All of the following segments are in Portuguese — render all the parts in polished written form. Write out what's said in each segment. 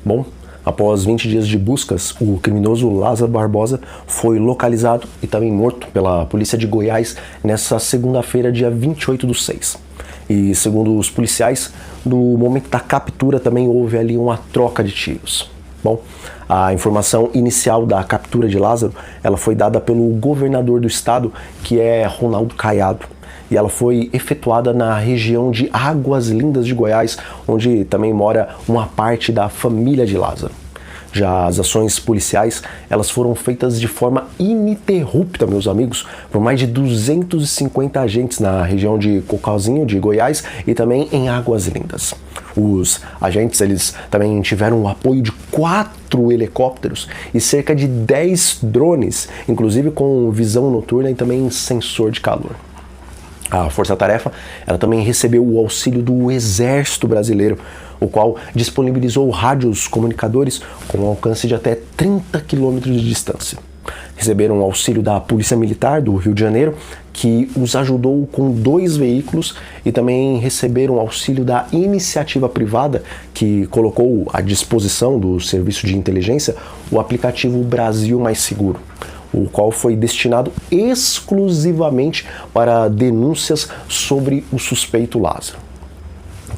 Bom, após 20 dias de buscas, o criminoso Lázaro Barbosa foi localizado e também morto pela polícia de Goiás nessa segunda-feira, dia 28/6. E segundo os policiais, no momento da captura também houve ali uma troca de tiros. Bom, a informação inicial da captura de Lázaro, ela foi dada pelo governador do estado, que é Ronaldo Caiado. E ela foi efetuada na região de Águas Lindas de Goiás, onde também mora uma parte da família de Lázaro. Já as ações policiais, elas foram feitas de forma ininterrupta, meus amigos, por mais de 250 agentes na região de Cocalzinho, de Goiás, e também em Águas Lindas. Os agentes, eles também tiveram o apoio de 4 helicópteros e cerca de 10 drones, inclusive com visão noturna e também sensor de calor. A Força-Tarefa, ela também recebeu o auxílio do Exército Brasileiro, o qual disponibilizou rádios comunicadores com alcance de até 30 quilômetros de distância. Receberam o auxílio da Polícia Militar do Rio de Janeiro, que os ajudou com 2 veículos, e também receberam o auxílio da iniciativa privada, que colocou à disposição do Serviço de Inteligência o aplicativo Brasil Mais Seguro, o qual foi destinado exclusivamente para denúncias sobre o suspeito Lázaro.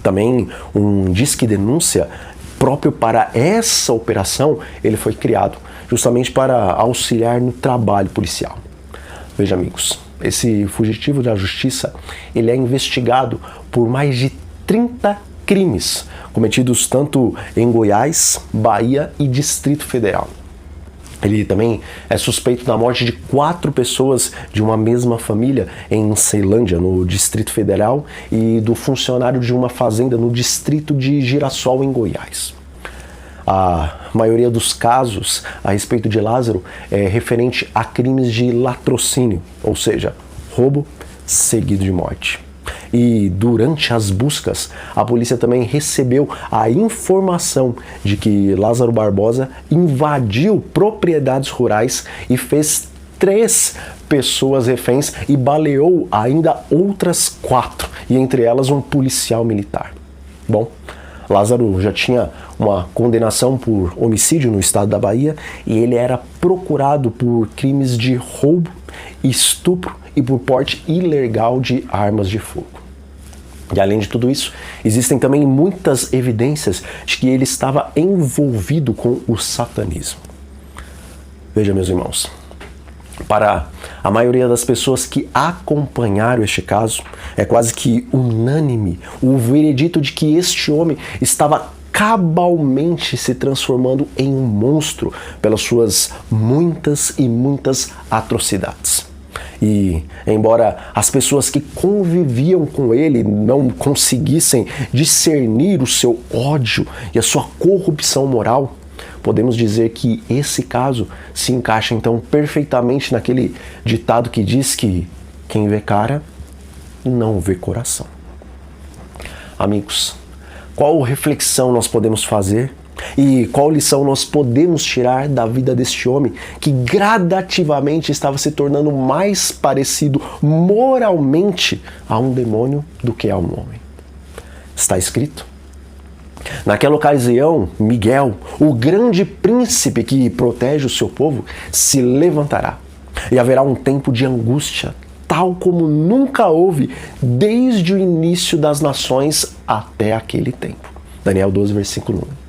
Também um disque denúncia próprio para essa operação, ele foi criado justamente para auxiliar no trabalho policial. Veja, amigos, esse fugitivo da justiça, ele é investigado por mais de 30 crimes cometidos tanto em Goiás, Bahia e Distrito Federal. Ele também é suspeito da morte de 4 pessoas de uma mesma família em Ceilândia, no Distrito Federal, e do funcionário de uma fazenda no distrito de Girassol, em Goiás. A maioria dos casos a respeito de Lázaro é referente a crimes de latrocínio, ou seja, roubo seguido de morte. E durante as buscas, a polícia também recebeu a informação de que Lázaro Barbosa invadiu propriedades rurais e fez 3 pessoas reféns e baleou ainda outras 4, e entre elas um policial militar. Bom, Lázaro já tinha uma condenação por homicídio no estado da Bahia e ele era procurado por crimes de roubo, estupro e por porte ilegal de armas de fogo. E além de tudo isso, existem também muitas evidências de que ele estava envolvido com o satanismo. Veja, meus irmãos, para a maioria das pessoas que acompanharam este caso, é quase que unânime o veredito de que este homem estava cabalmente se transformando em um monstro pelas suas muitas e muitas atrocidades. E, embora as pessoas que conviviam com ele não conseguissem discernir o seu ódio e a sua corrupção moral, podemos dizer que esse caso se encaixa então perfeitamente naquele ditado que diz que quem vê cara não vê coração. Amigos, qual reflexão nós podemos fazer e qual lição nós podemos tirar da vida deste homem que gradativamente estava se tornando mais parecido moralmente a um demônio do que a um homem? Está escrito: naquela ocasião, Miguel, o grande príncipe que protege o seu povo, se levantará e haverá um tempo de angústia, tal como nunca houve desde o início das nações até aquele tempo. Daniel 12, versículo 1.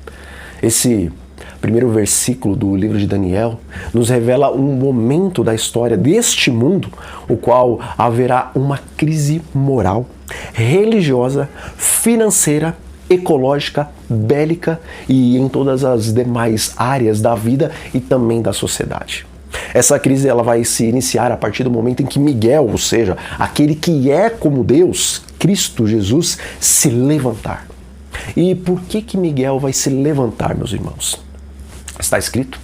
Esse primeiro versículo do livro de Daniel nos revela um momento da história deste mundo, o qual haverá uma crise moral, religiosa, financeira, ecológica, bélica e em todas as demais áreas da vida e também da sociedade. Essa crise ela vai se iniciar a partir do momento em que Miguel, ou seja, aquele que é como Deus, Cristo Jesus, se levantar. E por que Miguel vai se levantar, meus irmãos? Está escrito: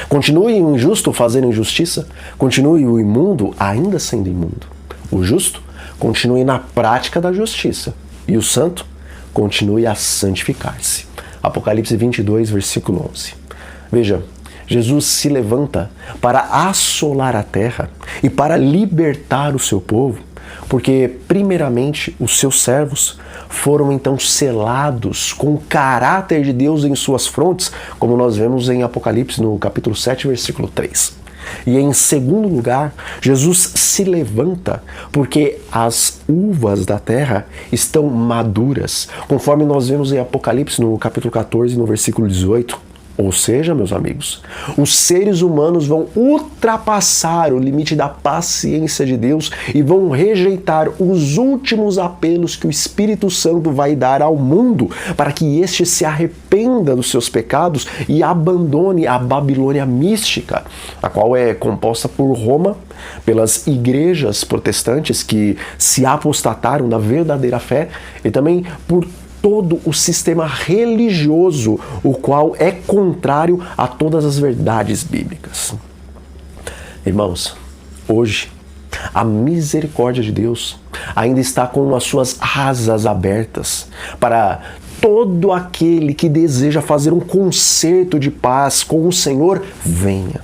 continue o injusto fazendo injustiça, continue o imundo ainda sendo imundo. O justo continue na prática da justiça e o santo continue a santificar-se. Apocalipse 22, versículo 11. Veja, Jesus se levanta para assolar a terra e para libertar o seu povo, porque primeiramente os seus servos foram então selados com o caráter de Deus em suas frontes, como nós vemos em Apocalipse, no capítulo 7, versículo 3. E em segundo lugar, Jesus se levanta porque as uvas da terra estão maduras, conforme nós vemos em Apocalipse, no capítulo 14, no versículo 18. Ou seja, meus amigos, os seres humanos vão ultrapassar o limite da paciência de Deus e vão rejeitar os últimos apelos que o Espírito Santo vai dar ao mundo para que este se arrependa dos seus pecados e abandone a Babilônia mística, a qual é composta por Roma, pelas igrejas protestantes que se apostataram da verdadeira fé e também por todo o sistema religioso, o qual é contrário a todas as verdades bíblicas. Irmãos, hoje, a misericórdia de Deus ainda está com as suas asas abertas para todo aquele que deseja fazer um concerto de paz com o Senhor, venha.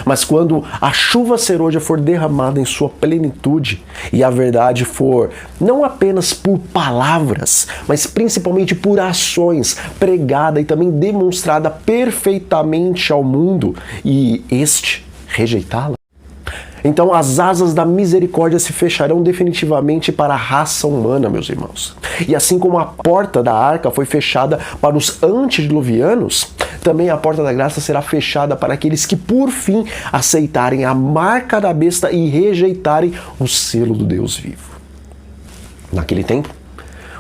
Mas quando a chuva serôdia for derramada em sua plenitude e a verdade for não apenas por palavras, mas principalmente por ações, pregada e também demonstrada perfeitamente ao mundo e este rejeitá-la, então as asas da misericórdia se fecharão definitivamente para a raça humana, meus irmãos. E assim como a porta da arca foi fechada para os antediluvianos, também a porta da graça será fechada para aqueles que por fim aceitarem a marca da besta e rejeitarem o selo do Deus vivo. Naquele tempo,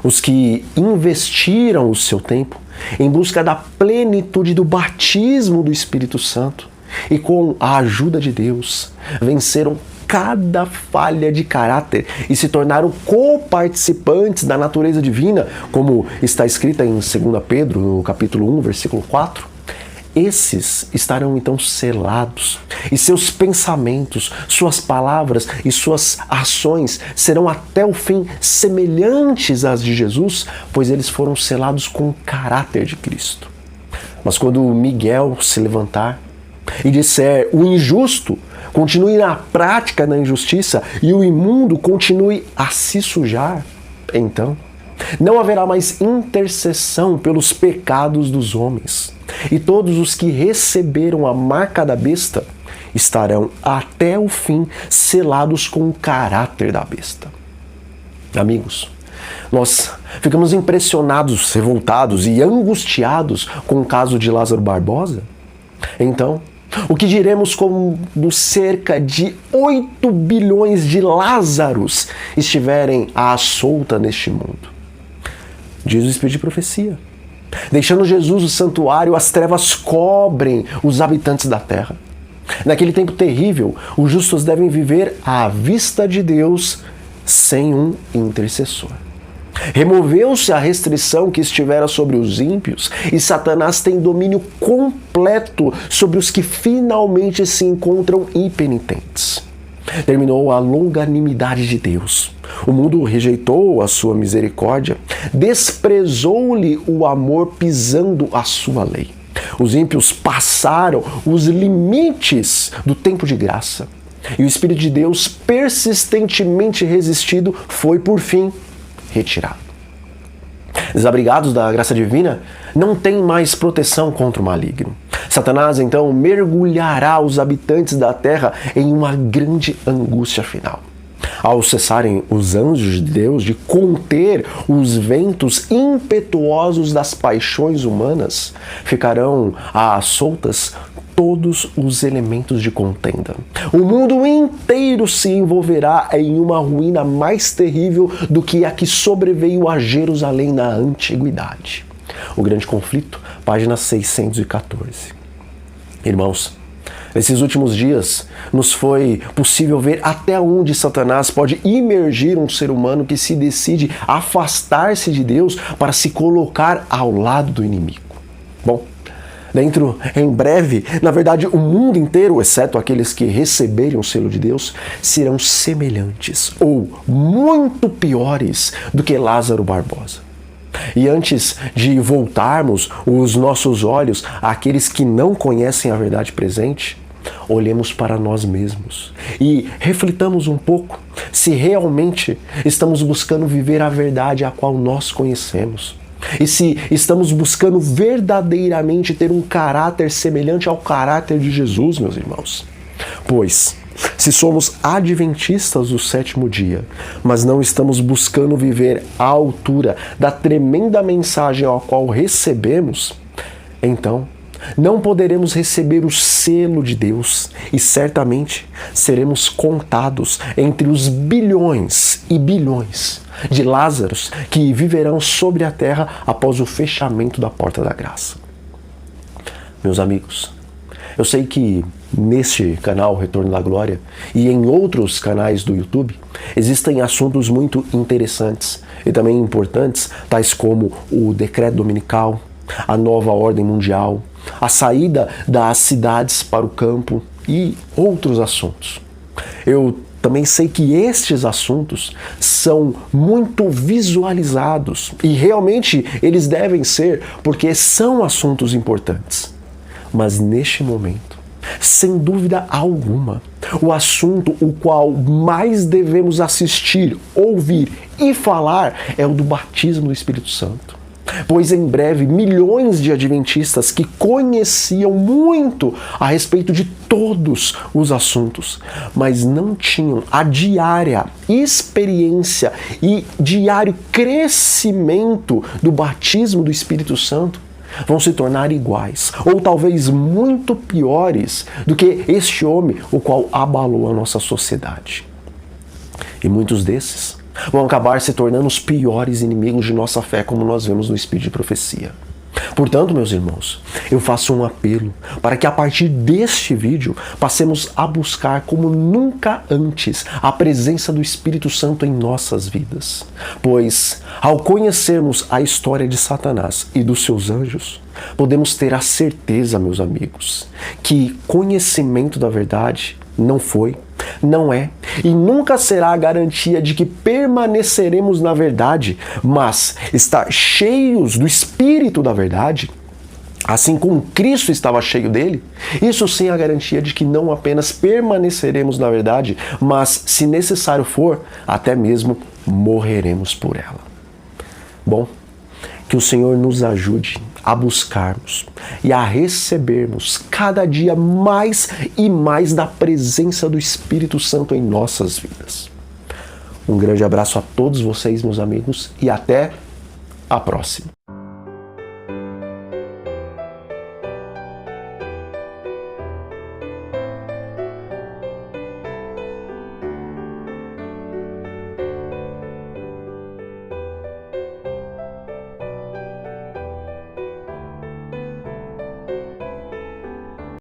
os que investiram o seu tempo em busca da plenitude do batismo do Espírito Santo, e com a ajuda de Deus, venceram cada falha de caráter e se tornaram coparticipantes da natureza divina, como está escrita em 2 Pedro, no capítulo 1, versículo 4. Esses estarão então selados, e seus pensamentos, suas palavras e suas ações serão até o fim semelhantes às de Jesus, pois eles foram selados com o caráter de Cristo. Mas quando Miguel se levantar e disser o injusto continue na prática da injustiça e o imundo continue a se sujar, então não haverá mais intercessão pelos pecados dos homens, e todos os que receberam a marca da besta estarão até o fim selados com o caráter da besta. Amigos, nós ficamos impressionados, revoltados e angustiados com o caso de Lázaro Barbosa. Então, o que diremos quando cerca de 8 bilhões de Lázaros estiverem à solta neste mundo? Diz o Espírito de profecia. Deixando Jesus o santuário, as trevas cobrem os habitantes da terra. Naquele tempo terrível, os justos devem viver à vista de Deus sem um intercessor. Removeu-se a restrição que estivera sobre os ímpios e Satanás tem domínio completo sobre os que finalmente se encontram impenitentes. Terminou a longanimidade de Deus. O mundo rejeitou a sua misericórdia, desprezou-lhe o amor pisando a sua lei. Os ímpios passaram os limites do tempo de graça e o Espírito de Deus, persistentemente resistido, foi por fim retirado. Desabrigados da graça divina, não têm mais proteção contra o maligno. Satanás, então, mergulhará os habitantes da terra em uma grande angústia final. Ao cessarem os anjos de Deus de conter os ventos impetuosos das paixões humanas, ficarão às soltas todos os elementos de contenda. O mundo inteiro se envolverá em uma ruína mais terrível do que a que sobreveio a Jerusalém na antiguidade. O Grande Conflito, página 614. Irmãos, nesses últimos dias, nos foi possível ver até onde Satanás pode imergir um ser humano que se decide afastar-se de Deus para se colocar ao lado do inimigo. Bom, em breve, na verdade, o mundo inteiro, exceto aqueles que receberem o selo de Deus, serão semelhantes ou muito piores do que Lázaro Barbosa. E antes de voltarmos os nossos olhos àqueles que não conhecem a verdade presente, olhemos para nós mesmos e reflitamos um pouco se realmente estamos buscando viver a verdade a qual nós conhecemos. E se estamos buscando verdadeiramente ter um caráter semelhante ao caráter de Jesus, meus irmãos. Pois, se somos adventistas do sétimo dia, mas não estamos buscando viver à altura da tremenda mensagem a qual recebemos, então não poderemos receber o selo de Deus e certamente seremos contados entre os bilhões e bilhões de Lázaros que viverão sobre a terra após o fechamento da porta da graça. Meus amigos, eu sei que neste canal Retorno da Glória e em outros canais do YouTube existem assuntos muito interessantes e também importantes, tais como o decreto dominical, a nova ordem mundial, a saída das cidades para o campo e outros assuntos. Eu também sei que estes assuntos são muito visualizados e realmente eles devem ser, porque são assuntos importantes. Mas neste momento, sem dúvida alguma, o assunto o qual mais devemos assistir, ouvir e falar é o do batismo do Espírito Santo. Pois em breve milhões de adventistas que conheciam muito a respeito de todos os assuntos, mas não tinham a diária experiência e diário crescimento do batismo do Espírito Santo, vão se tornar iguais, ou talvez muito piores do que este homem, o qual abalou a nossa sociedade. E muitos desses vão acabar se tornando os piores inimigos de nossa fé, como nós vemos no Espírito de Profecia. Portanto, meus irmãos, eu faço um apelo para que a partir deste vídeo passemos a buscar como nunca antes a presença do Espírito Santo em nossas vidas. Pois, ao conhecermos a história de Satanás e dos seus anjos, podemos ter a certeza, meus amigos, que conhecimento da verdade não foi, não é e nunca será a garantia de que permaneceremos na verdade, mas estar cheios do Espírito da verdade, assim como Cristo estava cheio dele, isso sim é a garantia de que não apenas permaneceremos na verdade, mas, se necessário for, até mesmo morreremos por ela. Bom, que o Senhor nos ajude a buscarmos e a recebermos cada dia mais e mais da presença do Espírito Santo em nossas vidas. Um grande abraço a todos vocês, meus amigos, e até a próxima.